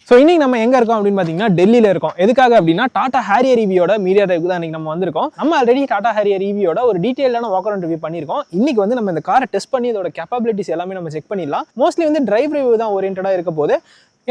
So இன்னைக்கு நம்ம எங்க இருக்கோம் அப்படின்னு பார்த்தீங்கன்னா டெல்லியில இருக்கோம். எதுக்காக அப்படின்னா டாடா ஹேரியர் ஈவியோட மீடியா டைப் தான் இன்னைக்கு நம்ம வந்திருக்கோம். நம்ம ஆல்ரெடி டாடா ஹேரியர் ஈவியோட ஒரு டீடைலான வாக் அரவுண்ட் ரிவ்யூ பண்ணியிருக்கோம். இன்னைக்கு வந்து நம்ம இந்த காரை டெஸ்ட் பண்ணி இதோட கேப்பபிலிட்டிஸ் எல்லாமே நம்ம செக் பண்ணிடலாம். மோஸ்ட்லி வந்து டிரைவ் ரிவ்யூ தான் ஓரியன்டா இருக்க போது.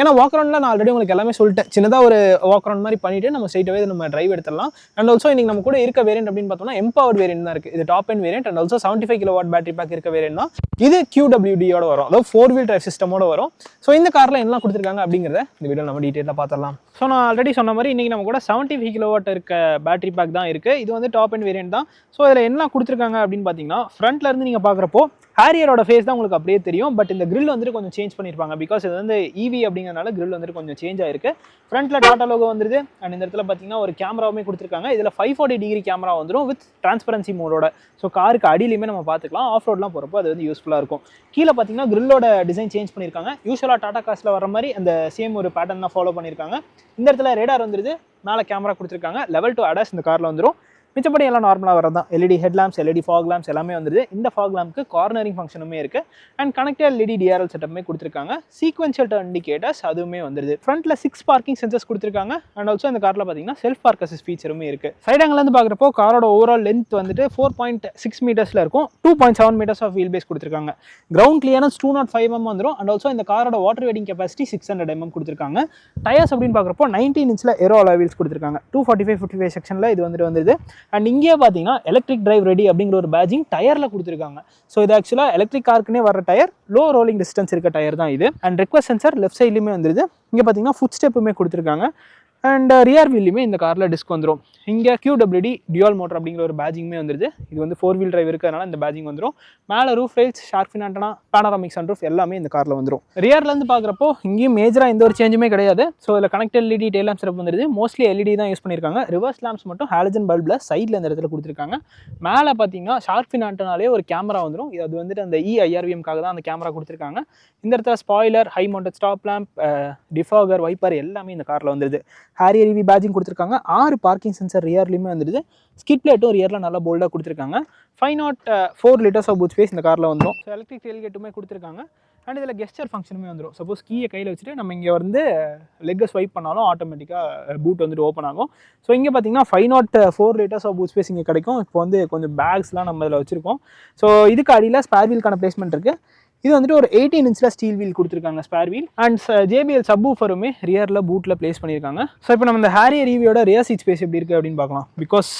ஏன்னா வாக் அரவுண்ட்ல நான் ஆல்ரெடி உங்களுக்கு எல்லாமே சொல்லிட்டேன். சின்னதாக ஒரு வாக் அரவுண்ட் மாதிரி பண்ணிட்டு நம்ம ஸ்ட்ரைட்டாகவே நம்ம டிரைவ் எடுத்துடலாம். அண்ட் ஆல்சோ இன்னைக்கு நம்ம கூட இருக்க வேரியன்ட் அப்படின்னு பார்த்தோம்னா எம்பவர்ட் வேரியன்ட் தான் இருக்கு. இது top end variant and also 75 kilowatt battery pack இருக்க வேரியன்ட் தான். இது QWD-யோட வரும், அதாவது 4 வீல் டிரைவ் சிஸ்டமோட வரும். ஸோ இந்த காரில் என்னெல்லாம் கொடுத்துருக்காங்க அப்படிங்கிறத இந்த வீடியோ நம்ம டீட்டெயிலாக பார்த்துடலாம். ஸோ நான் ஆல்ரெடி சொன்ன மாதிரி இன்னைக்கு நம்ம கூட 75 கிலோவாட் இருக்க பேட்டரி பேக் தான் இருக்கு. இது வந்து டாப் எண்ட் வேரியன்ட் தான். ஸோ இதில் என்ன கொடுத்துருக்காங்க அப்படின்னு பார்த்தீங்கன்னா ஃப்ரண்ட்ல இருந்து நீங்கள் பார்க்குறப்போ ஹேரியரோட ஃபேஸ் தான் உங்களுக்கு அப்படியே தெரியும். பட் இந்த கிரில் வந்துட்டு கொஞ்சம் சேஞ்ச் பண்ணியிருப்பாங்க. பிகாஸ் இது வந்து EV அப்படிங்கிறதுனால கிரில் வந்துட்டு கொஞ்சம் சேஞ்ச் ஆயிருக்கு. ஃப்ரண்ட்ல டாடா லோகோ வந்துருது. அண்ட் இந்த இடத்துல பார்த்தீங்கன்னா ஒரு கேமராவுமே கொடுத்துருக்காங்க. இதில் 540 டிகிரி கேமரா வந்துடும் வித் டிரான்ஸ்பரன்சி மோடோட. ஸோ காருக்கு அடியிலுமே நம்ம பார்த்துக்கலாம். ஆஃப் ரோட்லாம் போகிறப்போ அது வந்து யூஸ்ஃபுல்லாக இருக்கும். கீழே பார்த்தீங்கன்னா கிரில்லோட டிசைன் சேஞ்ச் பண்ணியிருக்காங்க. யூஸ்வலாக டாடா கார்ஸ்ல வர மாதிரி அந்த சேம் ஒரு பேட்டர்ன் தான் ஃபாலோ பண்ணியிருக்காங்க. இந்த இடத்துல ரேடார் வந்துருது, மேலே கேமரா கொடுத்துருக்காங்க. லெவல் 2 ADAS இந்த காரில் வந்துடும். மிச்சப்படி எல்லாம் நார்மலாக வரது தான். LED headlamps, LED fog lamps எல்லாமே வந்துருது. இந்த ஃபாக் லேம்ப்க்கு கார்னரிங் ஃபங்க்ஷனுமே இருக்கு. அண்ட் கனெக்டட் LED DRL செட்டப்புமே கொடுத்துருக்காங்க. சீக்வென்ஷியல் டர்ன் இண்டிகேட்டர்ஸ் அதுவுமே வந்துருது. ஃப்ரண்ட்ல 6 பார்க்கிங் சென்சர்ஸ் கொடுத்துருக்காங்க. அண்ட் ஆல்சோ இந்த காரில் பார்த்தீங்கன்னா செல்ஃப் பார்க் அசிஸ்ட் ஃபீச்சருமே இருக்கு. சைடு ஆங்கிலேருந்து பார்க்குறப்போ காரோட ஓவரால் லென்த் வந்துட்டு 4.6 மீட்டர்ஸ்ல இருக்கும். 2.7 மீட்டர்ஸ் ஆஃப் வீல் பேஸ் கொடுத்துருக்காங்க. கிரவுண்ட் கிளியரன்ஸ் 205 mm வந்துடும். அண்ட் ஆல்சோ இந்த காரோட வாட்டர் வெயிட்டிங் கெப்பாசிட்டி 600 mm கொடுத்துருக்காங்க. டயர்ஸ் அப்படின்னு பார்க்குறப்போ 19 இன்ச்ல ஏரோ அலாய் வீல்ஸ் கொடுத்துருக்காங்க. 245/55 செக்ஷன்ல இது வந்துருது. அண்ட் இங்கே பார்த்தீங்கன்னா எலக்ட்ரிக் டிரைவ் ரெடி அப்படிங்கிற ஒரு பேஜிங் டயரில் கொடுத்துருக்காங்க. ஸோ இது ஆக்சுவலாக எலக்ட்ரிக் காருக்குனே வர டயர், லோ ரோலிங் டிஸ்டன்ஸ் இருக்க டயர் தான் இது. அண்ட் ரெக்வஸ்ட் சென்சர் லெஃப்ட் சைட்லையுமே வந்துருது. இங்கே பார்த்தீங்கன்னா ஃபுட் ஸ்டெப்புமே கொடுத்துருக்காங்க. அண்ட் ரியர் வீல்லையுமே இந்த காரில் டிஸ்க் வந்துடும். இங்கே QWD டியூவல் மோட்டர் அப்படிங்கிற ஒரு பேஜிங்குமே வந்துருது. இது வந்து 4 வீல் டிரைவ் இருக்கிறதுனால இந்த பேஜிங் வந்துடும். மேலே roof rails, shark fin antenna, panoramic sunroof எல்லாமே இந்த காரில் வந்துடும். ரியர்லேருந்து பார்க்குறப்போ இங்கேயும் மேஜராக எந்த ஒரு சேஞ்சுமே கிடையாது. ஸோ இதில் connected LED tail lamp setup வந்துருது. மோஸ்ட்லி LED தான் யூஸ் பண்ணியிருக்காங்க. ரிவர்ஸ் லேம்ப்ஸ் மட்டும் ஹாலஜன் பல்பில் சைடில் இந்த இடத்துல கொடுத்துருக்காங்க. மேலே பார்த்தீங்கன்னா ஷார்க் ஃபின் ஆண்டனாலே ஒரு கேமரா வந்துடும். இது அது வந்துட்டு அந்த EIRVMக்காக தான் அந்த கேமரா கொடுத்துருக்காங்க. இந்த இடத்துல spoiler, high mounted stop lamp, defogger, wiper எல்லாமே இந்த காரில் வந்துருது. ஹேரியர் EV பேஜிங் கொடுத்துருக்காங்க. 6 பார்க்கிங் சென்சர் ரியர்லையுமே வந்துருது. ஸ்கிட் பிளேட்டும் ரியரில் நல்லா போல்டாக கொடுத்துருக்காங்க. 504 liters ஆஃப் பூட் ஸ்பேஸ் இந்த காரில் வந்துடும். ஸோ எலக்ட்ரிக் டெயில்கேட்டுமே கொடுத்துருக்காங்க. அண்ட் இதில் கெஸ்டர் ஃபங்க்ஷனுமே வந்துடும். சப்போஸ் கீயை கையில் வச்சுட்டு நம்ம இங்கே வந்து லெக்கை ஸ்வைப் பண்ணாலும் ஆட்டோமேட்டிக்காக பூட் வந்துட்டு ஓப்பன் ஆகும். ஸோ இங்கே பார்த்தீங்கன்னா 504 liters ஆஃப் பூட் ஸ்பேஸ் இங்கே கிடைக்கும். இப்போ வந்து கொஞ்சம் பேக்ஸ்லாம் நம்ம இதில் வச்சுருக்கோம். ஸோ இதுக்கு அடியில் ஸ்பேர் வீலுக்கான பிளேஸ்மெண்ட் இருக்குது. இது வந்துட்டு ஒரு 18 இன்ச்ல ஸ்டீல் வீல் கொடுத்துருக்காங்க, ஸ்பேர் வீல். அண்ட் JBL சப்வூஃபருமே ரியரில் பூட்டில் பிளேஸ் பண்ணியிருக்காங்க. ஸோ இப்போ நம்ம இந்த ஹேரியர் EVயோட ரியர் சீட் ஸ்பேஸ் எப்படி இருக்குது அப்படின்னு பார்க்கலாம். பிகாஸ்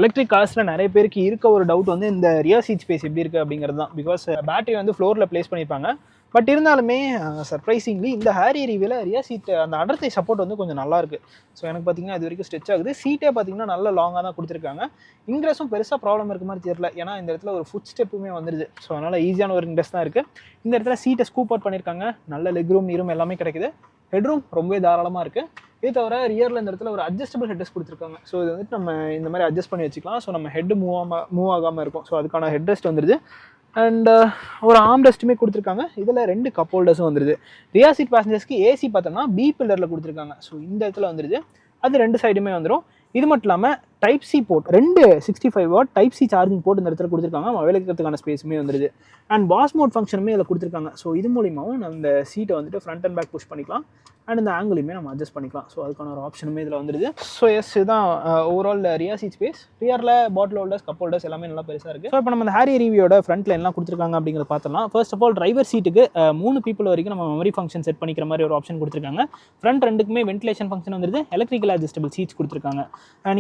எலக்ட்ரிக் கார்ஸில் நிறைய பேருக்கு இருக்க ஒரு டவுட் வந்து இந்த ரியர் சீட் ஸ்பேஸ் எப்படி இருக்குது அப்படிங்கிறது தான். பிகாஸ் பேட்டரி வந்து ஃப்ளோரில் பிளேஸ் பண்ணியிருப்பாங்க. பட் இருந்தாலுமே சர்ப்ரைசிங்லி இந்த ஹேரியர் EVயில் ரியர் சீட் அந்த அடர்த்தி சப்போர்ட் வந்து கொஞ்சம் நல்லா இருக்குது. ஸோ எனக்கு பார்த்தீங்கன்னா இது வரைக்கும் ஸ்ட்ரெச் ஆகுது. சீட்டே பார்த்தீங்கன்னா நல்ல லாங்காக தான் கொடுத்துருக்காங்க. இங்கிரஸும் பெருசாக ப்ராப்ளம் இருக்க மாதிரி தெரியல. ஏன்னா இந்த இடத்துல ஒரு ஃபுட் ஸ்டெப்புமே வந்துருது. ஸோ அதனால் ஈஸியான ஒரு இங்கிரஸ் தான் இருக்குது. இந்த இடத்துல சீட்டை ஸ்கூப் அவுட் பண்ணியிருக்காங்க. நல்ல லெக் ரூம், நீரும் எல்லாமே கிடைக்குது. ஹெட்ரூம் ரொம்பவே தாராளமாக இருக்குது. இது தவிர ரியரில் இந்த இடத்துல ஒரு அட்ஜஸ்டபிள் ஹெட்ரெஸ்ட் கொடுத்துருக்காங்க. ஸோ இது வந்துட்டு நம்ம இந்த மாதிரி அட்ஜஸ்ட் பண்ணி வச்சுக்கலாம். ஸோ நம்ம ஹெட் மூவ் ஆகாமல் இருக்கும். ஸோ அதுக்கான ஹெட்ரெஸ்ட் வந்துருது. அண்ட் ஒரு ஆர்ம் ரெஸ்ட்டுமே கொடுத்துருக்காங்க. இதில் 2 கப் ஹோல்டர்ஸும் வந்துருது. ரியர் சீட் பேசஞ்சர்ஸ்க்கு AC பார்த்தோம்னா B பில்லரில் கொடுத்துருக்காங்க. ஸோ இந்த இடத்துல வந்துருது. அது 2 சைடுமே வந்துடும். இது மட்டும் இல்லாமல் type C port, 2 65 watt type C charging port இந்த இடத்துல கொடுத்துருக்காங்க. மொபைல் வைக்கிறதுக்கான ஸ்பேஸுமே வந்துருது. அண்ட் பாஸ் மோட் ஃபங்க்ஷனுமே இதில் கொடுத்துருக்காங்க. ஸோ இது மூலியமாகவும் நம்ம இந்த சீட்டை வந்துட்டு ஃப்ரண்ட் அண்ட் பேக் புஷ் பண்ணிக்கலாம். அண்ட் இந்த ஆங்கிளுமே நம்ம அட்ஜஸ்ட் பண்ணிக்கலாம். ஸோ அதுக்கான ஒரு ஆப்ஷனுமே இதில் வந்துருது. ஸோ எஸ், இதுதான் ஓவரால் ரியர் சீட் ஸ்பேஸ். ரியரில் பாட்டில் ஹோல்டர்ஸ், கப் ஹோல்டர்ஸ் எல்லாமே நல்லா பெருசாக இருக்குது. ஸோ இப்போ நம்ம இந்த ஹேரியர் EVயோட ஃப்ரண்ட்டில் எல்லாம் கொடுத்துருக்காங்க அப்படிங்கிறத பார்த்தோம்னா, ஃபர்ஸ்ட் ஆஃப் ஆல் டிரைவர் சீட்டுக்கு 3 பீப்புள் வரைக்கும் நம்ம மெமரி ஃபங்க்ஷன் செட் பண்ணிக்கிற மாதிரி ஒரு ஆப்ஷன் கொடுத்துருக்காங்க. ஃப்ரண்ட் 2க்குமே வென்டிலேஷன் ஃபங்க்ஷன் வந்துருது. எலக்ட்ரிக்கல் அட்ஜஸ்டபிள் சீட்ஸ் கொடுத்துருக்காங்க.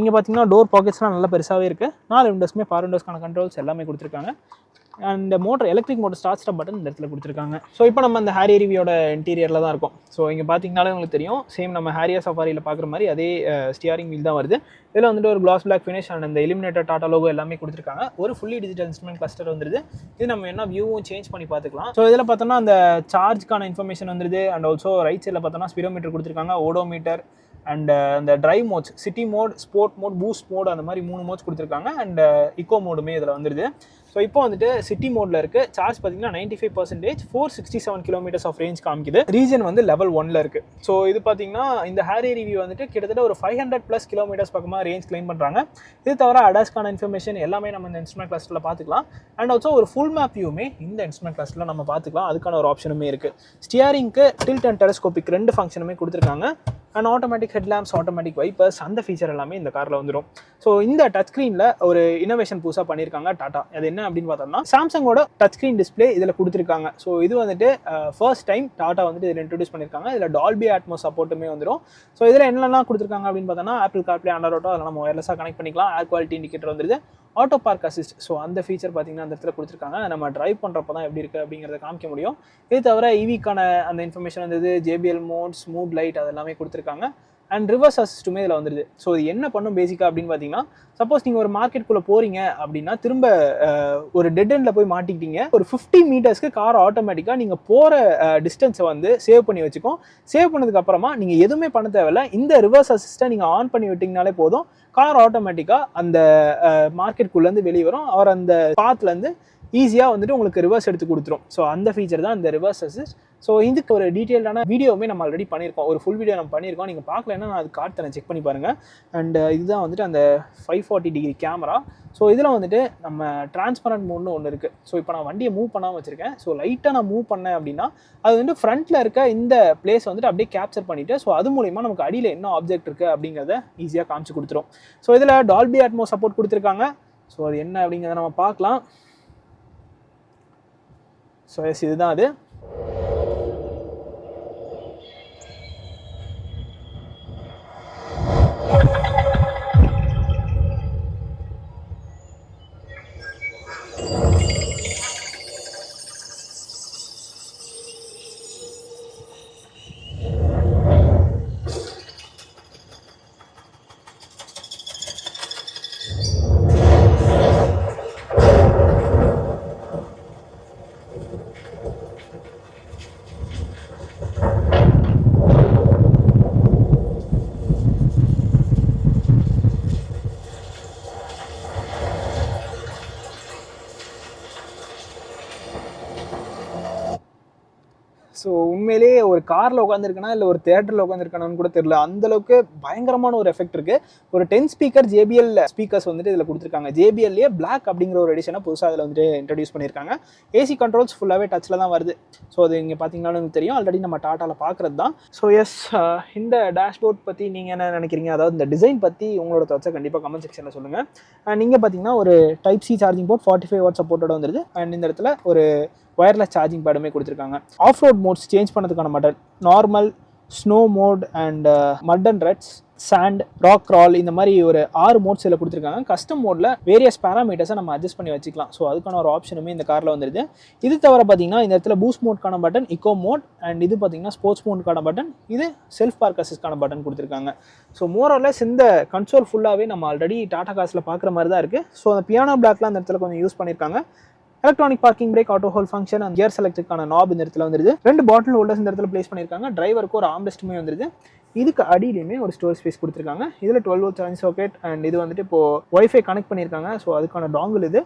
நீங்கள் பார்த்தீங்கன்னா டோர் பாக்கெட்ஸ்லாம் நல்லா பெருசாகவே இருக்குது. 4 விண்டோஸ்மே, 4 விண்டோஸ்க்கான கண்ட்ரோல்ஸ் எல்லாமே கொடுத்துருக்காங்க. And motor, electric motor start stop button இந்த இடத்துல கொடுத்துருக்காங்க. ஸோ இப்போ நம்ம அந்த ஹேரியர் EVயோட இன்டீரியரில் தான் இருக்கும். ஸோ இங்கே பார்த்தீங்கனாலே உங்களுக்கு தெரியும், சேம் நம்ம ஹேரியர் சஃபாரியில் பார்க்குற மாதிரி அதே ஸ்டியரிங் வீல் தான் வருது. இதில் வந்துட்டு ஒரு கிளாஸ் பிளாக் ஃபினிஷ் அண்ட் அந்த எலிமினேட்டர் டாடா லோகோ எல்லாமே கொடுத்துருக்காங்க. ஒரு ஃபுல்லி டிஜிட்டல் இன்ஸ்ட்ருமெண்ட் கிளஸ்டர் வந்துருது. இது நம்ம என்ன வியூவும் சேஞ்ச் பண்ணி பார்த்துக்கலாம். ஸோ இதில் பார்த்தோம்னா அந்த சார்ஜ்க்கான இன்ஃபர்மேஷன் வந்துருது. அண்ட் ஆல்சோ ரைட் சைடில் பார்த்தோம்னா ஸ்பீடோமீட்டர் கொடுத்துருக்காங்க, ஓடோமீட்டர் அண்ட் அந்த drive modes, city mode, sport mode, boost mode, அந்த மாதிரி 3 மோட்ஸ் கொடுத்துருக்காங்க. அண்ட் இக்கோ மோடுமே இதில் வந்துருது. ஸோ இப்போ வந்துட்டு சிட்டி மோடில் இருக்குது. சார்ஜ் பார்த்தீங்கன்னா 95%, 467 கிலோமீட்டர்ஸ் ஆஃப் ரேஞ்ச் காமிக்குது. ரீஜன் வந்து லெவல் 1ல் இருக்குது. ஸோ இது பார்த்தீங்கன்னா இந்த ஹேரியர் EV வந்துட்டு கிட்டத்தட்ட ஒரு 500+ கிலோமீட்டர்ஸ் பக்கமாக ரேஞ்ச் கிளைம் பண்ணுறாங்க. இது தவிர அடாஸ்க்கான இன்ஃபர்மேஷன் எல்லாமே நம்ம இந்த இன்ஸ்ட்ருமெண்ட் கிளஸ்டரில் பார்த்துக்கலாம். அண்ட் ஆல்சோ ஒரு ஃபுல் மேப் வியூமே இந்த இன்ஸ்ட்ருமெண்ட் கிளஸ்டரில் நம்ம பார்த்துக்கலாம். அதுக்கான ஒரு ஆப்ஷனுமே இருக்குது. ஸ்டியரிங்க்கு டில்ட் அண்ட் டெலஸ்கோபிக் 2 ஃபங்க்ஷனுமே கொடுத்துருக்காங்க. And automatic headlamps, automatic vipers, அந்த ஃபீச்சர் எல்லாமே இந்த காரில் வந்துடும். ஸோ இந்த டச் ஸ்க்ரீனில் ஒரு இனோவேஷன் புதுசாக பண்ணியிருக்காங்க டாடா. அது என்ன அப்படின்னு பார்த்தோம்னா, சாம்சங்கோட டச் ஸ்க்ரீன் டிஸ்பிளே இதில் கொடுத்துருக்காங்க. ஸோ இது வந்துட்டு ஃபர்ஸ்ட் டைம் டாடா வந்துட்டு இதில் இன்ட்ரடியூஸ் பண்ணியிருக்காங்க. இதில் டால்பி அட்மோஸ் சப்போர்ட்டுமே வந்துடும். ஸோ இதில் என்னெல்லாம் கொடுத்துருக்காங்க அப்படின்னு பார்த்தோம்னா, ஆப்பிள் கார்ப்ளே, ஆண்ட்ராய்ட் ஆட்டோ, அதெல்லாம் நம்ம ஒயர்லெஸ்ஸாக கனெக்ட் பண்ணிக்கலாம். ஏர் குவாலிட்டி இண்டிகேட்டர் வந்துருது. ஆட்டோ பார்க் அசிஸ்ட், ஸோ அந்த ஃபீச்சர் பார்த்தீங்கன்னா அந்த இடத்துல கொடுத்துருக்காங்க. நம்ம ட்ரைவ் பண்ணுறப்ப தான் எப்படி இருக்குது அப்படிங்கிறத காமிக்க முடியும். இது தவிர EVக்கான அந்த இன்ஃபர்மேஷன் வந்தது, JBL மோட்ஸ், மூட் லைட் அதெல்லாமே கொடுத்துருக்காங்க. அண்ட் ரிவர்ஸ் அசிஸ்ட்டுமே இதில் வந்துடுது. ஸோ இது என்ன பண்ணும் பேசிக்காக அப்படின்னு பார்த்தீங்கன்னா, சப்போஸ் நீங்கள் ஒரு மார்க்கெட்டுக்குள்ளே போகிறீங்க அப்படின்னா திரும்ப ஒரு டெட் எண்டில் போய் மாட்டிக்கிட்டீங்க, ஒரு 50 மீட்டர்ஸ்க்கு கார் ஆட்டோமேட்டிக்காக நீங்கள் போகிற டிஸ்டன்ஸை வந்து சேவ் பண்ணி வச்சுக்கோம். சேவ் பண்ணதுக்கப்புறமா நீங்கள் எதுவுமே பண்ண தேவையில்லை. இந்த ரிவர்ஸ் அசிஸ்ட்டை நீங்கள் ஆன் பண்ணி விட்டிங்கனாலே போதும், கார் ஆட்டோமேட்டிக்காக அந்த மார்க்கெட்டுக்குள்ளேருந்து வெளியே வரும். அவர் அந்த பாத்துலேருந்து ஈஸியாக வந்துட்டு உங்களுக்கு ரிவர்ஸ் எடுத்து கொடுத்துரும். ஸோ அந்த ஃபீச்சர் தான் இந்த ரிவர்ஸ் அசிஸ்ட். ஸோ இதுக்கு ஒரு டீட்டெயிலான வீடியோவுமே நம்ம ஆல்ரெடி பண்ணியிருக்கோம். ஒரு ஃபுல் வீடியோ நம்ம பண்ணியிருக்கோம். நீங்கள் பார்க்கலன்னா நான் அது கார்ட்டை செக் பண்ணி பாருங்கள். அண்ட் இதுதான் வந்துட்டு அந்த 540 டிகிரி கேமரா. ஸோ இதில் வந்துட்டு நம்ம டிரான்ஸ்பரண்ட் மோட்னு ஒன்று இருக்குது. ஸோ இப்போ நான் வண்டியை மூவ் பண்ணாமல் வச்சுருக்கேன். ஸோ லைட்டாக நான் மூவ் பண்ணேன் அப்படின்னா அது வந்து ஃப்ரண்ட்டில் இருக்க இந்த பிளேஸ் வந்துட்டு அப்படியே கேப்சர் பண்ணிவிட்டு, ஸோ அது மூலிமா நமக்கு அடியில் என்ன ஆப்ஜெக்ட் இருக்குது அப்படிங்கிறத ஈஸியாக காமிச்சு கொடுத்துரும். ஸோ இதில் டால்பி அட்மோஸ் சப்போர்ட் கொடுத்துருக்காங்க. ஸோ அது என்ன அப்படிங்கிறத நம்ம பார்க்கலாம். ஸோ எஸ், இதுதான் அது. ஸோ உண்மையிலேயே ஒரு காரில் உட்காந்துருக்கனா இல்லை ஒரு தேட்டரில் உட்காந்துருக்கானு கூட தெரியல, அந்தளவுக்கு பயங்கரமான ஒரு எஃபெக்ட் இருக்குது. ஒரு 10 ஸ்பீக்கர் JBL ஸ்பீக்கர்ஸ் வந்துட்டு இதில் கொடுத்துருக்காங்க. JBLலேயே பிளாக் அப்படிங்கிற ஒரு எடிஷனை புதுசாக அதில் வந்துட்டு இன்ட்ரடியூஸ் பண்ணியிருக்காங்க. AC கண்ட்ரோல்ஸ் ஃபுல்லாகவே டச்சில் தான் வருது. ஸோ அது இங்கே பார்த்தீங்கன்னாலும் எனக்கு தெரியும், ஆல்ரெடி நம்ம டாட்டாவில் பார்க்குறது தான். ஸோ எஸ், இந்த டேஷ்போர்ட் பற்றி நீங்கள் என்ன நினைக்கிறீங்க, அதாவது இந்த டிசைன் பற்றி உங்களோட தோட்சை கண்டிப்பாக கமெண்ட் செக்ஷனில் சொல்லுங்கள். நீங்கள் பார்த்தீங்கன்னா ஒரு Type C charging port 45 watt சப்போர்ட்டோட வந்துருது. அண்ட் இந்த இடத்துல ஒரு வயர்லெஸ் சார்ஜிங் பேடுமே கொடுத்துருக்காங்க. ஆஃப் ரோட் மோட்ஸ் சேஞ்ச் பண்ணதுக்கான button, normal, snow mode and mud and ruts, sand, rock crawl, இந்த மாதிரி ஒரு 6 மோட்ஸ் இதில் கொடுத்துருக்காங்க. கஸ்டம் மோடில் வேரியஸ் பேராமீட்டர்ஸை நம்ம அட்ஜஸ்ட் பண்ணி வச்சுக்கலாம். ஸோ அதுக்கான ஒரு ஆப்ஷனுமே இந்த காரில் வந்துருது. இது தவிர பார்த்தீங்கன்னா இந்த இடத்துல பூஸ்ட் மோட்கான பட்டன், இக்கோ மோட், அண்ட் இது பார்த்தீங்கன்னா ஸ்போர்ட்ஸ் மோட்கான பட்டன், இது செல்ஃப் பார்க் அசிஸ்ட்கான பட்டன் கொடுத்துருக்காங்க. ஸோ மோரலெஸ் இந்த கன்சோல் ஃபுல்லாகவே நம்ம ஆல்ரெடி டாடா கார்ஸில் பார்க்குற மாதிரி தான் இருக்குது. ஸோ அந்த பியானோ பிளாக்லாம் அந்த இடத்துல கொஞ்சம் யூஸ் பண்ணியிருக்காங்க. Electronic parking brake, auto hold function and gear செலக்டுக்கான நாப் இந்த இடத்துல வந்துருது. 2 பாட்டில் ஹோல்டர்ஸ் இந்த இடத்துல பிளேஸ் பண்ணியிருக்காங்க. டிரைவருக்கு ஒரு ஆம்ரெஸ்ட்டுமே வந்துருது. இதுக்கு அடியிலையுமே ஒரு ஸ்டோரேஜ் ஸ்பேஸ் கொடுத்துருக்காங்க. இதில் 12 volt சார்ஜிங் சாக்கெட் அண்ட் இது வந்துட்டு இப்போ வைஃபை கனெக்ட் பண்ணியிருக்காங்க. ஸோ அதுக்கான டாங்கிள் இது.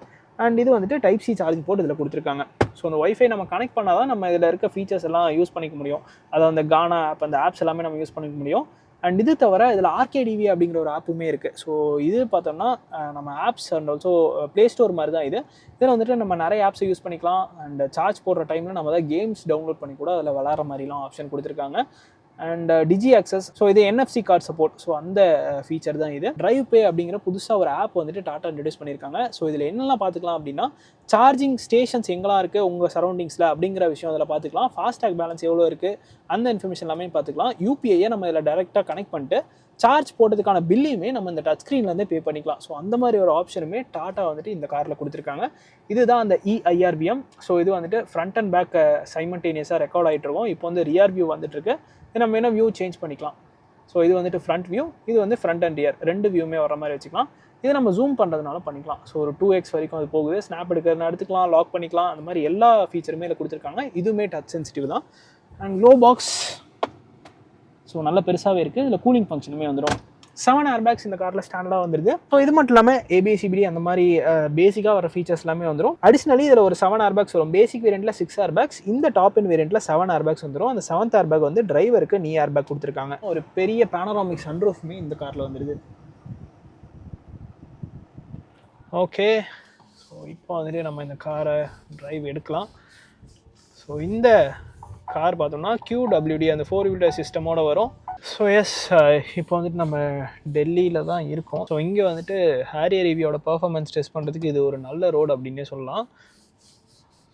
அண்ட் இது வந்துட்டு Type C சார்ஜிங் போர்ட் இதில் கொடுத்துருக்காங்க. ஸோ அந்த வைஃபை நம்ம கனெக்ட் பண்ணால் தான் நம்ம இதில் இருக்க ஃபீச்சர்ஸ் எல்லாம் யூஸ் பண்ணிக்க முடியும். அதாவது அந்த கானா ஆப், அந்த ஆப்ஸ் எல்லாமே நம்ம யூஸ் பண்ணிக்க முடியும். அண்ட் இது தவிர இதில் RKDV அப்படிங்கிற ஒரு ஆப்புமே இருக்குது. ஸோ இது பார்த்தோம்னா நம்ம apps and also play store மாதிரி தான் இது. இதில் வந்துட்டு நம்ம நிறைய ஆப்ஸை யூஸ் பண்ணிக்கலாம். அண்ட் சார்ஜ் போடுற டைமில் நம்ம தான் கேம்ஸ் டவுன்லோட் பண்ணி கூட அதில் விளாட்ற மாதிரிலாம் ஆப்ஷன் கொடுத்துருக்காங்க. அண்ட் டிஜி ஆக்சஸ், ஸோ இது NFC கார்டு சப்போர்ட். ஸோ அந்த ஃபீச்சர் தான் இது. டிரைவ் பே அப்படிங்கிற புதுசாக ஒரு ஆப் வந்துட்டு டாட்டா இன்ட்ரடியூஸ் பண்ணியிருக்காங்க. ஸோ இதில் என்னெல்லாம் பார்த்துக்கலாம் அப்படின்னா, சார்ஜிங் ஸ்டேஷன்ஸ் எங்கெல்லாம் இருக்குது உங்கள் சரௌண்டிங்ஸில் அப்படிங்கிற விஷயம் அதில் பார்த்துக்கலாம். ஃபாஸ்டாக் பேலன்ஸ் எவ்வளோ இருக்குது அந்த இன்ஃபர்மேஷன் எல்லாமே பார்த்துக்கலாம். UPI-யை நம்ம இதில் டேரெக்டாக கனெக்ட் பண்ணிட்டு சார்ஜ் போட்டதுக்கான பில்லையுமே நம்ம இந்த டச் ஸ்க்ரீன்லேருந்தே பே பண்ணிக்கலாம். ஸோ அந்த மாதிரி ஒரு ஆப்ஷனுமே டாட்டா வந்துட்டு இந்த காரில் கொடுத்துருக்காங்க. இதுதான் அந்த EIRVM. ஸோ இது வந்துட்டு ஃப்ரண்ட் அண்ட் பேக் சைமல்டேனியஸாக ரெக்கார்ட் ஆகிட்டு இருக்கும். இப்போ வந்து ரியர் வியூ வந்துட்டுருக்கு. நம்ம என்ன வியூ சேஞ்ச் பண்ணிக்கலாம். ஸோ இது வந்துட்டு ஃப்ரண்ட் வியூ, இது வந்து ஃப்ரண்ட் அண்ட் ரியர் 2 வியூமே வர மாதிரி வச்சுக்கலாம். இதை நம்ம ஜூம் பண்ணுறதுனால பண்ணிக்கலாம். ஸோ ஒரு 2x வரைக்கும் அது போகுது. ஸ்னாப் எடுக்கிறதுனா எடுத்துக்கலாம், லாக் பண்ணிக்கலாம். அந்த மாதிரி எல்லா ஃபீச்சருமே இதில் கொடுத்துருக்காங்க. இதுவுமே டச் சென்சிட்டிவ் தான். அண்ட் லோ பாக்ஸ், ஸோ நல்ல பெருசாகவே இருக்குது. இதில் கூலிங் ஃபங்க்ஷனுமே வந்துடும். 7 ஏர்பேக்ஸ் இந்த காரில் ஸ்டாண்டர்டாக வந்துருது. ஸோ இது மட்டும் இல்லாமல் ABS-CBD அந்த மாதிரி பேசிக்காக வர ஃபீச்சர்ஸ் எல்லாமே வந்துடும். அடிஷ்னலி இதில் ஒரு 7 ஏர்பேக்ஸ் வரும். பேசிக் வேரியண்ட்டில் 6 ஏர்பேக்ஸ், இந்த டாப் இன் வேரியண்ட்டில் 7 ஏர்பேக்ஸ் வந்துடும். அந்த 7th ஏர்பேக் வந்து டிரைவருக்கு நீ ஏர்பேக் கொடுத்துருக்காங்க. ஒரு பெரிய பேனராமிக் சன்ரூஃப்மே இந்த காரில் வந்துருது. ஓகே, ஸோ இப்போ வந்துட்டு நம்ம இந்த காரை டிரைவ் எடுக்கலாம். ஸோ இந்த கார் பார்த்தோம்னா QWD அந்த 4-wheel drive சிஸ்டமோட வரும். ஸோ எஸ், இப்போ வந்துட்டு நம்ம டெல்லியில் தான் இருக்கோம். ஸோ இங்கே வந்துட்டு ஹாரியர் EVயோட பர்ஃபார்மன்ஸ் டெஸ்ட் பண்ணுறதுக்கு இது ஒரு நல்ல ரோடு அப்படின்னே சொல்லலாம்.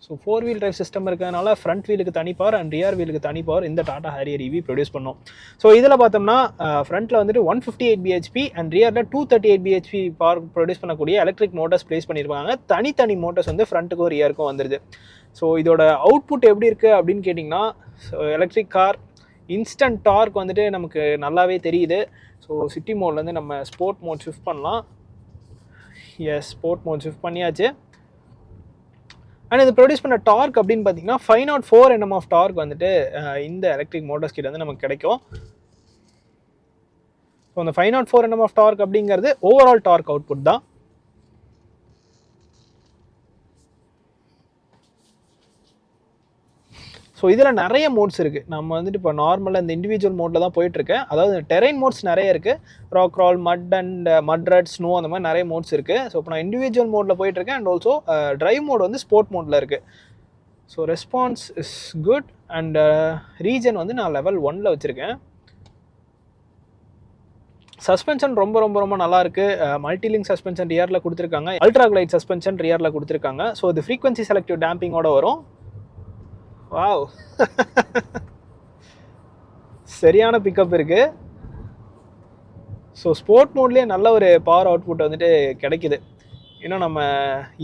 ஸோ 4-wheel drive சிஸ்டம் இருக்கிறதுனால ஃப்ரண்ட் வீலுக்கு தனி பவர் அண்ட் ரியர் வீலுக்கு தனி பவர் இந்த டாடா ஹாரியர் EV ப்ரொடியூஸ் பண்ணோம். ஸோ இதில் பார்த்தோம்னா ஃப்ரண்ட்டில் வந்துட்டு 158 bhp அண்ட் ரியரில் 238 bhp பவர் ப்ரொடியூஸ் பண்ணக்கூடிய எலக்ட்ரிக் மோட்டர்ஸ் ப்ளேஸ் பண்ணியிருப்பாங்க. தனித்தனி மோட்டர்ஸ் வந்து ஃப்ரண்ட்டுக்கும் ரியருக்கும் வந்துடுது. ஸோ இதோட அவுட்புட் எப்படி இருக்குது அப்படின்னு கேட்டிங்கன்னா, so electric car instant torque வந்துட்டு நமக்கு நல்லாவே தெரியுது. ஸோ சிட்டி மோட்லேருந்து நம்ம ஸ்போர்ட் மோட் ஷிஃப்ட் பண்ணலாம். எஸ், ஸ்போர்ட் மோட் ஷிஃப்ட் பண்ணியாச்சு. அண்ட் இது ப்ரொடியூஸ் பண்ண டார்க் அப்படின்னு பார்த்தீங்கன்னா 504 Nm ஆஃப் டார்க் வந்துட்டு இந்த எலக்ட்ரிக் மோட்டர்ஸ் கிட்ட வந்து நமக்கு கிடைக்கும். ஸோ அந்த 504 Nm ஆஃப் டார்க் அப்படிங்கிறது ஓவரால் டார்க் அவுட்புட் தான். ஸோ இதில் நிறைய மோட்ஸ் இருக்குது. நம்ம வந்துட்டு இப்போ நார்மலாக இந்த இண்டிவிஜுவல் மோடில் தான் போயிட்டுருக்கேன். அதாவது டெரைன் மோட்ஸ் நிறைய இருக்குது. ராக் க்ரால், மட் ரட், ஸ்னோ அந்த மாதிரி நிறைய மோட்ஸ் இருக்குது. ஸோ இப்போ நான் இண்டிவிஜுவல் மோடில் போயிட்டுருக்கேன். அண்ட் ஆல்சோ ட்ரைவ் மோட் வந்து ஸ்போர்ட் மோடில் இருக்குது. So response is good and region வந்து நான் லெவல் 1ல் வச்சுருக்கேன். சஸ்பென்ஷன் ரொம்ப ரொம்ப ரொம்ப நல்லா இருக்கு. மல்டிலிங்க் சஸ்பென்ஷன் ரியரில் கொடுத்துருக்காங்க. அல்ட்ரா கிளைட் சஸ்பென்ஷன் ரியரில் கொடுத்துருக்காங்க. ஸோ இது ஃப்ரீக்வன்சி செலக்டிவ் டேம்பிங்கோட வரும். வாவ், சரியான பிக்கப் இருக்கு. ஸோ ஸ்போர்ட் மோட்லேயே நல்ல ஒரு பவர் அவுட்புட் வந்துட்டு கிடைக்குது. இன்னும் நம்ம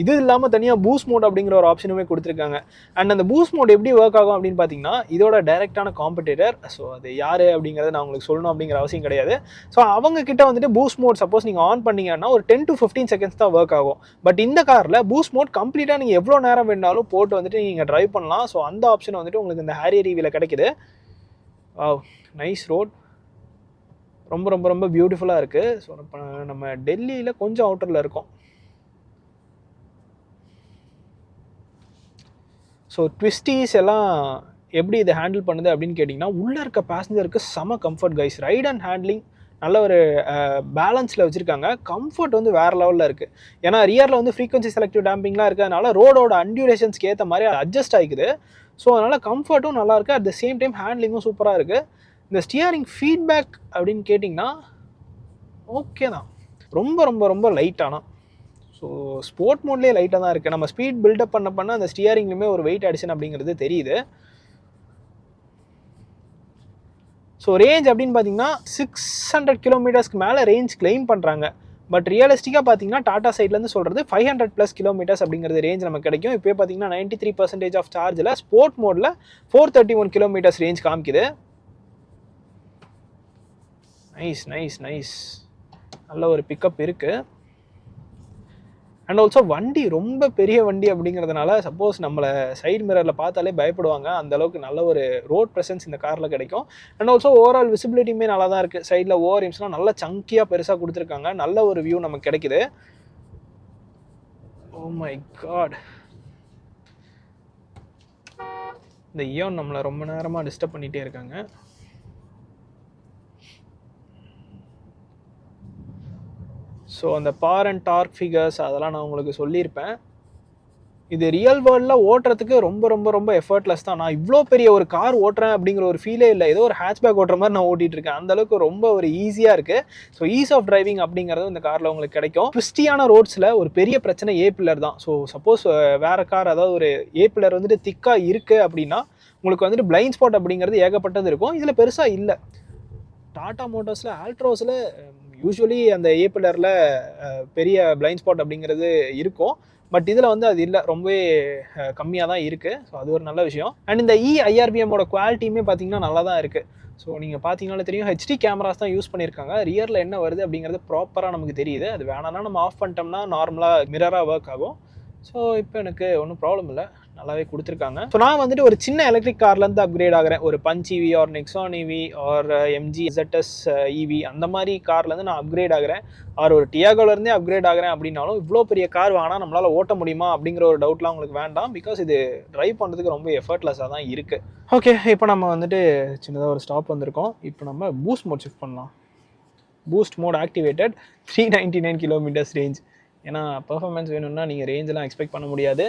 இது இல்லாமல் தனியாக பூஸ்ட் மோட் அப்படிங்கிற ஒரு ஆப்ஷனுமே கொடுத்துருக்காங்க. அண்ட் அந்த பூஸ்ட் மோட் எப்படி ஒர்க் ஆகும் அப்படின்னு பார்த்தீங்கன்னா, இதோட டைரக்டான காம்படிட்டர், ஸோ அது யார் அப்படிங்கிறத நான் உங்களுக்கு சொல்லணும் அப்படிங்கிற அவசியம் கிடையாது. ஸோ அவங்க கிட்ட வந்துட்டு பூஸ்ட் மோட் சப்போஸ் நீங்கள் ஆன் பண்ணீங்கன்னா ஒரு 10 to 15 seconds தான் ஒர்க் ஆகும். பட் இந்த காரில் பூஸ்ட் மோட் கம்ப்ளீட்டாக நீங்கள் எவ்வளோ நேரம் வேணாலும் போட்டு வந்துட்டு நீங்கள் ட்ரைவ் பண்ணலாம். ஸோ அந்த ஆப்ஷன் வந்துட்டு உங்களுக்கு இந்த ஹாரியர் EVயில் கிடைக்குது. நைஸ் ரோட், ரொம்ப ரொம்ப ரொம்ப பியூட்டிஃபுல்லாக இருக்குது. ஸோ நம்ம டெல்லியில் கொஞ்சம் அவுட்டரில் இருக்கோம். ஸோ ட்விஸ்டீஸ் எல்லாம் எப்படி இதை ஹேண்டில் பண்ணுது அப்படின்னு கேட்டிங்கன்னா, உள்ளே இருக்க பேசஞ்சருக்கு செம comfort guys. Right and handling நல்ல ஒரு பேலன்ஸில் வச்சுருக்காங்க. கம்ஃபர்ட் வந்து வேறு லெவலில் இருக்குது. ஏன்னா ரியரில் வந்து ஃப்ரீக்வன்சி செலக்டிவ் டேம்பிங்லாம் இருக்கிறதுனால ரோடோட அன்டியூரேஷன்ஸ்க்கு ஏற்ற மாதிரி அட்ஜஸ்ட் ஆகிக்குது. ஸோ அதனால் கம்ஃபர்ட்டும் நல்லாயிருக்கு. அட் த சேம் டைம் ஹேண்ட்லிங்கும் சூப்பராக இருக்குது. இந்த ஸ்டியரிங் ஃபீட்பேக் அப்படின்னு கேட்டிங்கன்னா ஓகே தான், ரொம்ப ரொம்ப ரொம்ப லைட்டானா. ஸோ ஸ்போர்ட் மோட்லேயே லைட்டாக தான் இருக்குது. நம்ம ஸ்பீட் பில்டப் பண்ண அந்த ஸ்டியரிங்லையுமே ஒரு வெயிட் அடிஷன் அப்படிங்கிறது தெரியுது. ஸோ ரேஞ்ச் அப்படின்னு பார்த்தீங்கன்னா 600 கிலோமீட்டர்ஸ்க்கு மேலே ரேஞ்ச் கிளைம் பண்ணுறாங்க. பட் ரியலிஸ்டிக்காக பார்த்தீங்கன்னா டாடா சைட்லேருந்து சொல்கிறது 500+ கிலோமீட்டர்ஸ் அப்படிங்கிறது ரேஞ்ச் நமக்கு கிடைக்கும். இப்போ பார்த்தீங்கன்னா 93% ஆஃப் சார்ஜில் ஸ்போர்ட் மோடில் 431 கிலோமீட்டர்ஸ் ரேஞ்ச் காமிக்குது. நைஸ் நைஸ் நைஸ், நல்ல ஒரு பிக்கப் இருக்குது. அண்ட் ஆல்சோ வண்டி ரொம்ப பெரிய வண்டி அப்படிங்கிறதுனால சப்போஸ் நம்மளை சைடு மிரரில் பார்த்தாலே பயப்படுவாங்க. அந்தளவுக்கு நல்ல ஒரு ரோட் ப்ரெசன்ஸ் இந்த காரில் கிடைக்கும். அண்ட் ஆல்சோ ஓவரால் விசிபிலிட்டியுமே நல்லா தான் இருக்குது. சைடில் ஓவர் இம்ஸ்லாம் நல்லா சங்கியாக பெருசாக கொடுத்துருக்காங்க. நல்ல ஒரு வியூ நமக்கு கிடைக்குது. ஓ மை காட், இந்த இயோன் நம்மளை ரொம்ப நேரமாக டிஸ்டர்ப் பண்ணிகிட்டே இருக்காங்க. ஸோ அந்த பவர் அண்ட் டார்க் ஃபிகர்ஸ் அதெல்லாம் நான் உங்களுக்கு சொல்லியிருப்பேன். இது ரியல் வேர்ல்டில் ஓட்டுறதுக்கு ரொம்ப ரொம்ப ரொம்ப எஃபர்ட்லெஸ் தான். நான் இவ்வளோ பெரிய ஒரு கார் ஓட்டுறேன் அப்படிங்கிற ஒரு ஃபீலே இல்லை. ஏதோ ஒரு ஹேட்ச்பேக் ஓட்டுற மாதிரி நான் ஓட்டிகிட்டு இருக்கேன். அந்தளவுக்கு ரொம்ப ஒரு ஈஸியாக இருக்குது. ஸோ ஈஸ் ஆஃப் டிரைவிங் அப்படிங்கிறது இந்த காரில் உங்களுக்கு கிடைக்கும். ட்விஸ்டியான ரோட்ஸில் ஒரு பெரிய பிரச்சனை ஏ பில்லர் தான். ஸோ சப்போஸ் வேறு கார், அதாவது ஒரு ஏ பில்லர் வந்துட்டு திக்காக இருக்குது அப்படின்னா உங்களுக்கு வந்துட்டு பிளைண்ட் ஸ்பாட் அப்படிங்கிறது ஏகப்பட்டது இருக்கும். இதில் பெருசாக இல்லை. டாடா மோட்டார்ஸில் ஆல்ட்ரோஸில் யூஸ்வலி அந்த ஏ பில்லரில் பெரிய பிளைண்ட் ஸ்பாட் அப்படிங்கிறது இருக்கும். பட் இதில் வந்து அது இல்லை, ரொம்பவே கம்மியாக தான் இருக்குது. ஸோ அது ஒரு நல்ல விஷயம். அண்ட் இந்த IRBMோட குவாலிட்டியுமே பார்த்தீங்கன்னா நல்லா தான் இருக்குது. ஸோ நீங்கள் பார்த்தீங்கன்னாலே தெரியும், HD கேமராஸ் தான் யூஸ் பண்ணியிருக்காங்க. ரியரில் என்ன வருது அப்படிங்கிறது ப்ராப்பராக நமக்கு தெரியுது. அது வேணான்னா நம்ம ஆஃப் பண்ணிட்டோம்னா நார்மலாக மிரராக ஒர்க் ஆகும். ஸோ இப்போ எனக்கு ஒன்றும் ப்ராப்ளம் இல்லை, நல்லாவே கொடுத்துருக்காங்க. ஸோ நான் வந்துட்டு ஒரு சின்ன எலக்ட்ரிக் கார்லேருந்து அப்கிரேட் ஆகிறேன். ஒரு Punch EV or Nexon EV or MG ZS EV அந்த மாதிரி கார்லேருந்து நான் அப்கிரேட் ஆகிறேன். ஆர் ஒரு டியாகோலேருந்தே அப்கிரேட் ஆகிறேன் அப்படின்னாலும் இவ்வளோ பெரிய கார் வாங்கினா நம்மளால் ஓட்ட முடியுமா அப்படிங்கிற ஒரு டவுட்லாம் உங்களுக்கு வேண்டாம். பிகாஸ் இது ட்ரைவ் பண்ணுறதுக்கு ரொம்ப எஃபர்ட்லெஸ்ஸாக தான் இருக்குது. ஓகே, இப்போ நம்ம வந்துட்டு சின்னதாக ஒரு ஸ்டாப் வந்திருக்கோம். இப்போ நம்ம பூஸ்ட் மோட் ஷிஃப்ட் பண்ணலாம். Boost mode activated, 399 kilometres range. ஏன்னா பர்ஃபார்மன்ஸ் வேணும்னா நீங்கள் ரேஞ்செலாம் எக்ஸ்பெக்ட் பண்ண முடியாது.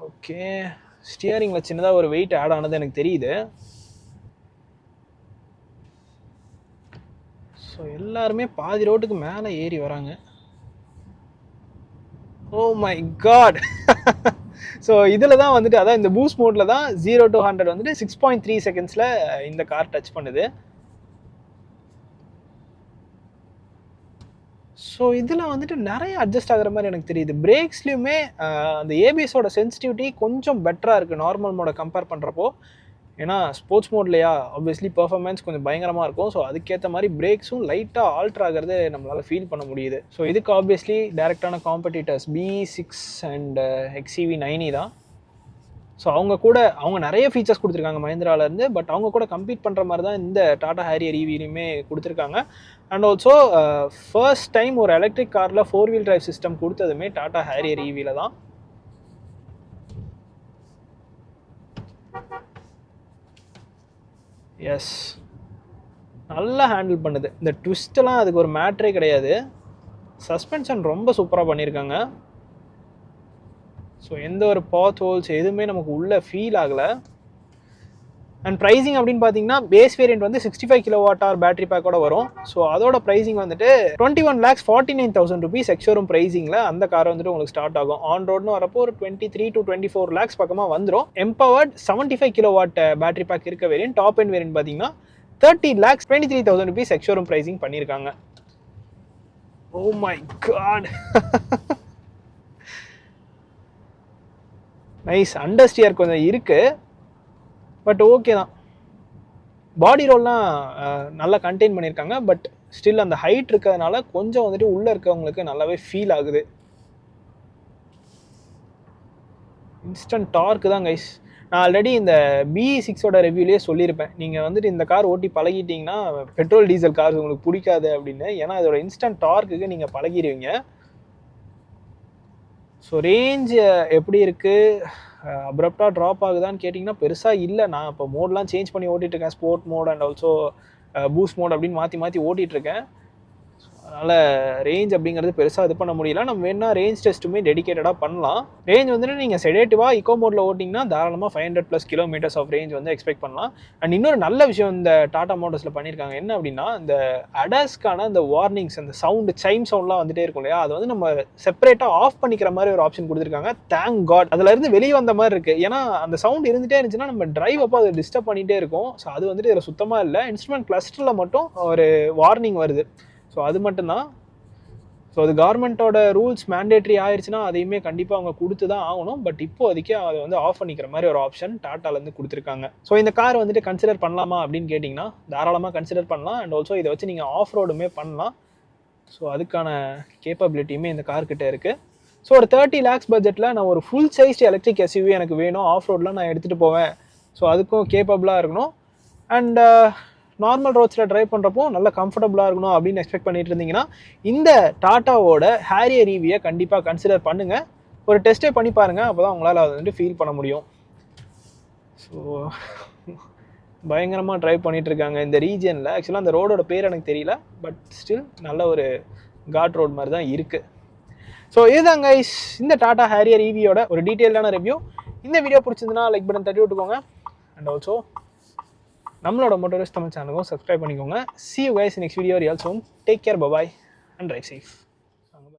ஓகே, ஸ்டியரிங்கில் சின்னதாக ஒரு வெயிட் ஆட் ஆனது எனக்கு தெரியுது. ஸோ எல்லாருமே பாதி ரோட்டுக்கு மேலே ஏறி வராங்க. ஓ மை காட். ஸோ இதில் தான் வந்துட்டு அதான் இந்த பூஸ்ட் மோடில் தான் 0 to 100 வந்துட்டு 6.3 செகண்ட்ஸில் இந்த கார் டச் பண்ணுது. ஸோ இதில் வந்துட்டு நிறைய அட்ஜஸ்ட் ஆகிற மாதிரி எனக்கு தெரியுது. பிரேக்ஸ்லையுமே அந்த ஏபிஎஸோட சென்சிட்டிவிட்டி கொஞ்சம் பெட்டராக இருக்குது நார்மல் மோடை கம்பேர் பண்ணுறப்போ. ஏன்னா ஸ்போர்ட்ஸ் மோட்லையா ஆப்வியஸ்லி பர்ஃபார்மன்ஸ் கொஞ்சம் பயங்கரமாக இருக்கும். ஸோ அதுக்கேற்ற மாதிரி பிரேக்ஸும் லைட்டாக ஆல்ட்ரு ஆகிறது நம்மளால் ஃபீல் பண்ண முடியுது. ஸோ இதுக்கு obviously டேரெக்டான competitors BE6 and XEV9 தான். ஸோ அவங்க நிறைய ஃபீச்சர்ஸ் கொடுத்துருக்காங்க மஹிந்திராவிலேருந்து. பட் அவங்க கூட கம்பீட் பண்ணுற மாதிரி தான் இந்த டாடா ஹேரியர் EVலையுமே கொடுத்துருக்காங்க. அண்ட் ஆல்சோ ஃபர்ஸ்ட் டைம் ஒரு எலக்ட்ரிக் காரில் 4-wheel drive சிஸ்டம் கொடுத்ததுமே டாடா ஹேரியர் EVல தான். எஸ், நல்லா ஹேண்டில் பண்ணுது. இந்த ட்விஸ்டெல்லாம் அதுக்கு ஒரு மேட்ரே கிடையாது. சஸ்பென்ஷன் ரொம்ப சூப்பராக பண்ணியிருக்காங்க. ஸோ எந்த ஒரு பாத் ஹோல்ஸ் எதுவுமே நமக்கு உள்ளே ஃபீல் ஆகலை. அண்ட் ப்ரைஸிங் அப்படின்னு பார்த்தீங்கன்னா பேஸ் வேரியன்ட் வந்து 65 kWh பேட்டரி பேக்கோட வரும். ஸோ அதோட ப்ரைஸிங் வந்துட்டு 21,49,000 rupees எக்ஸ்ஷோரூம் ப்ரைஸிங்கில் அந்த கார் வந்துட்டு உங்களுக்கு ஸ்டார்ட் ஆகும். ஆன் ரோட்னு வரப்போ ஒரு 23 to 24 lakhs பக்கமாக வந்துடும். எம்பவர்ட் 75 kW பேட்டரி பேக் இருக்க வேரியன்ட். டாப் எண்ட் வேரியன்ட் பார்த்தீங்கன்னா 30,23,000 rupees எக்ஸ்ஷோரூம் ப்ரைஸிங் பண்ணியிருக்காங்க. Oh my god. Nice. Understeer கொஞ்சம் இருக்குது, பட் ஓகே தான். பாடி ரோல்லாம் நல்லா கண்டெயின் பண்ணியிருக்காங்க. பட் ஸ்டில் அந்த ஹைட் இருக்கிறதுனால கொஞ்சம் வந்துட்டு உள்ளே இருக்கவங்களுக்கு நல்லாவே ஃபீல் ஆகுது. இன்ஸ்டன்ட் டார்க்கு தான் கைஸ். நான் ஆல்ரெடி இந்த BE6ஓட ரிவ்யூலேயே சொல்லியிருப்பேன், நீங்கள் வந்துட்டு இந்த கார் ஓட்டி பழகிட்டிங்கன்னா பெட்ரோல் டீசல் கார்ஸ் உங்களுக்கு பிடிக்காது அப்படின்னு. ஏன்னா அதோட இன்ஸ்டன்ட் டார்க்குக்கு நீங்கள் பழகிடுவீங்க. ஸோ ரேஞ்ச் எப்படி இருக்குது, அப்ரப்டாக ட்ராப் ஆகுதான்னு கேட்டிங்கன்னா பெருசாக இல்லை. நான் இப்போ மோட்லாம் சேஞ்ச் பண்ணி ஓட்டிகிட்ருக்கேன். Sport mode and also boost mode அப்படின்னு மாற்றி ஓட்டிகிட்ருக்கேன். அதனால் ரேஞ்ச் அப்படிங்கிறது பெருசாக இது பண்ண முடியல. நம்ம வேணா ரேஞ்ச் டெஸ்ட்டுமே டெடிக்கேட்டடாக பண்ணலாம். ரேஞ்ச் வந்துட்டு நீங்கள் செடேட்டிவாக இக்கோ மோடில் ஓட்டிங்கன்னா தாராளமாக 500+ கிலோமீட்டர்ஸ் ஆஃப் ரேஞ்ச் வந்து எக்ஸ்பெக்ட் பண்ணலாம். அண்ட் இன்னொரு நல்ல விஷயம் இந்த டாடா மோட்டர்ஸில் பண்ணியிருக்காங்க என்ன அப்படின்னா, இந்த அடாஸ்க்கான இந்த வார்னிங்ஸ், அந்த சவுண்டு சைம் சவுண்ட்லாம் வந்துட்டே இருக்கும் இல்லையா, அது வந்து நம்ம செப்பரேட்டாக ஆஃப் பண்ணிக்கிற மாதிரி ஒரு ஆப்ஷன் கொடுத்துருக்காங்க. தேங்க் காட் அதுலேருந்து வெளியே வந்த மாதிரி இருக்குது. ஏன்னா அந்த சவுண்ட் இருந்துகிட்டே இருந்துச்சுன்னா நம்ம டிரைவ் அப்போ அதை டிஸ்டர்ப் பண்ணிகிட்டே இருக்கும். ஸோ அது வந்துட்டு இதில் சுத்தமாக இல்லை. இன்ஸ்ட்ருமெண்ட் கிளஸ்டரில் மட்டும் ஒரு வார்னிங் வருது. ஸோ அது மட்டும்தான். ஸோ அது கவர்மெண்ட்டோட ரூல்ஸ் மேண்டேட்ரி ஆயிடுச்சுன்னா அதையுமே கண்டிப்பாக அவங்க கொடுத்து தான் ஆகணும். பட் இப்போதைக்கு அதை வந்து ஆஃப் பண்ணிக்கிற மாதிரி ஒரு ஆப்ஷன் டாட்டாலேருந்து கொடுத்துருக்காங்க. ஸோ இந்த கார் வந்துட்டு கன்சிடர் பண்ணலாமா அப்படின்னு கேட்டிங்கன்னா தாராளமாக கன்சிடர் பண்ணலாம். அண்ட் ஆல்சோ இதை வச்சு நீங்கள் ஆஃப் ரோடுமே பண்ணலாம். ஸோ அதுக்கான கேப்பபிலிட்டியுமே இந்த கார்கிட்ட இருக்குது. ஸோ ஒரு 30 lakhs பட்ஜெட்டில் நான் ஒரு ஃபுல் சைஸ்டு எலக்ட்ரிக் SUV எனக்கு வேணும், ஆஃப் ரோடில் நான் எடுத்துகிட்டு போவேன். ஸோ அதுக்கும் கேப்பபிளாக இருக்கணும். அண்ட் நார்மல் ரோட்ஸில் ட்ரைவ் பண்ணுறப்போ நல்லா கம்ஃபர்டபுளாக இருக்கணும் அப்படின்னு எக்ஸ்பெக்ட் பண்ணிட்டு இருந்தீங்கன்னா இந்த டாட்டாவோட ஹேரியர் EVயை கண்டிப்பாக கன்சிடர் பண்ணுங்கள். ஒரு டெஸ்ட்டே பண்ணி பாருங்கள், அப்போ தான் உங்களால் அதை வந்துட்டு ஃபீல் பண்ண முடியும். ஸோ பயங்கரமாக ட்ரைவ் பண்ணிகிட்ருக்காங்க இந்த ரீஜியனில். ஆக்சுவலாக அந்த ரோடோட பேர் எனக்கு தெரியல, பட் ஸ்டில் நல்ல ஒரு காட் ரோட் மாதிரி தான் இருக்குது. ஸோ இதுதான் கைஸ் இந்த டாடா ஹேரியர் EVயோட ஒரு டீட்டெயிலான ரிவ்யூ. இந்த வீடியோ பிடிச்சிருந்துன்னா லைக் பட்டன் தட்டி விட்டுக்கோங்க. அண்ட் ஆல்சோ நம்மளோட மோட்டோரிஸ்ட் தமிழ் சேனலுக்கும் சப்ஸ்கிரைப் பண்ணிக்கோங்க. See you guys in next video real soon. Take care, bye bye and drive safe.